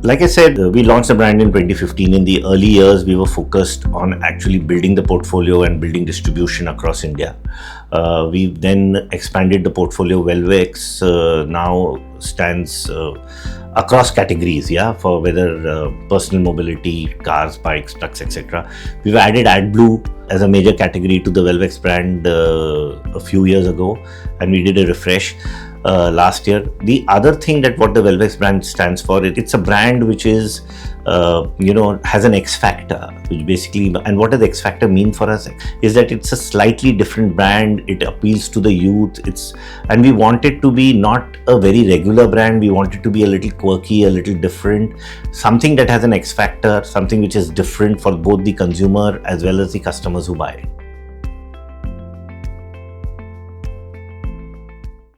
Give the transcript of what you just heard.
Like I said, we launched the brand in 2015. In the early years, we were focused on actually building the portfolio and building distribution across India. We then expanded the portfolio. VELVEX now stands across categories, for whether personal mobility, cars, bikes, trucks, etc. We've added AdBlue as a major category to the VELVEX brand a few years ago, and we did a refresh last year. The other thing that what the VELVEX brand stands for, it's a brand which is has an X factor, which basically, and what does the X factor mean for us is that it's a slightly different brand. It appeals to the youth. And we want it to be not a very regular brand. We want it to be a little quirky, a little different, something that has an X factor, something which is different for both the consumer as well as the customers who buy it.